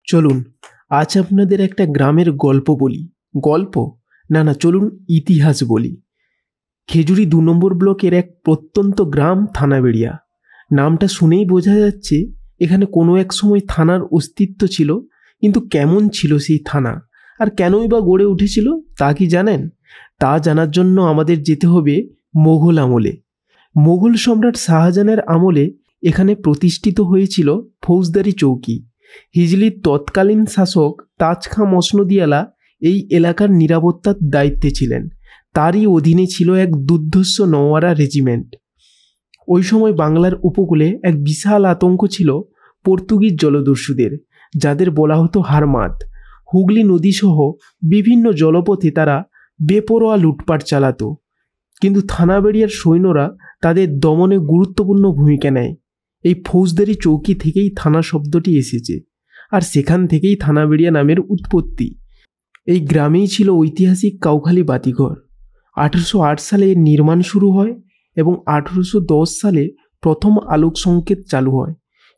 চলুন আজ আপনাদের একটা গ্রামের গল্প বলি। গল্প না, চলুন ইতিহাস বলি। খেজুরি ২ নম্বর ব্লকের এক প্রত্যন্ত গ্রাম থানাবেড়িয়া। নামটা শুনেই বোঝা যাচ্ছে এখানে কোনো এক সময় থানার অস্তিত্ব ছিল। কিন্তু কেমন ছিল সেই থানা, আর কেনই বা গড়ে উঠেছিল তা কি জানেন? তা জানার জন্য আমাদের যেতে হবে মোগল আমলে। মোগল সম্রাট শাহজাহানের আমলে এখানে প্রতিষ্ঠিত হয়েছিল ফৌজদারি চৌকি। হিজলির তৎকালীন শাসক তাজ খাঁ মসনদিয়ালা এই এলাকার নিরাপত্তার দায়িত্বে ছিলেন। তারই অধীনে ছিল এক দুর্ধর্ষ নওয়ারা রেজিমেন্ট। ওই সময় বাংলার উপকূলে এক বিশাল আতঙ্ক ছিল পর্তুগিজ জলদস্যুদের, যাদের বলা হতো হারমাদ। হুগলি নদীসহ বিভিন্ন জলপথে তারা বেপরোয়া লুটপাট চালাতো। কিন্তু থানাবেড়িয়ার সৈন্যরা তাদের দমনে গুরুত্বপূর্ণ ভূমিকা নেয়। এই ফৌজদারি চৌকি থেকেই থানা শব্দটি এসেছে, আর সেখান থেকেই থানাবেড়িয়া নামের উৎপত্তি। এই গ্রামেই ছিল ঐতিহাসিক কাউখালী বাতিঘর। 1808 সালে এর নির্মাণ শুরু হয় এবং 1810 সালে প্রথম আলোক সংকেত চালু হয়।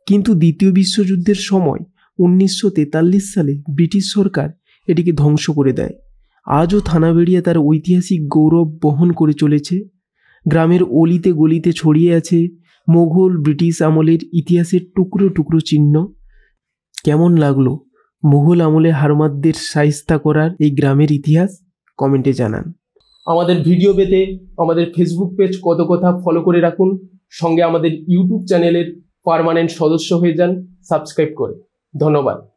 কিন্তু দ্বিতীয় বিশ্বযুদ্ধের সময় 1943 সালে ব্রিটিশ সরকার এটিকে ধ্বংস করে দেয়। আজও থানাবেড়িয়া তার ঐতিহাসিক গৌরব বহন করে চলেছে। গ্রামের অলিতে গলিতে ছড়িয়ে আছে মোগল ব্রিটিশ আমলের ইতিহাসের টুকরো টুকরো চিহ্ন। কেমন লাগলো মুঘল আমলে হারমাদদের শায়েস্তা করার এই গ্রামের ইতিহাস? কমেন্টে জানান। আমাদের ভিডিও পেতে আমাদের ফেসবুক পেজ কত কথা ফলো করে রাখুন। সঙ্গে আমাদের ইউটিউব চ্যানেলের পার্মানেন্ট সদস্য হয়ে যান সাবস্ক্রাইব করে। ধন্যবাদ।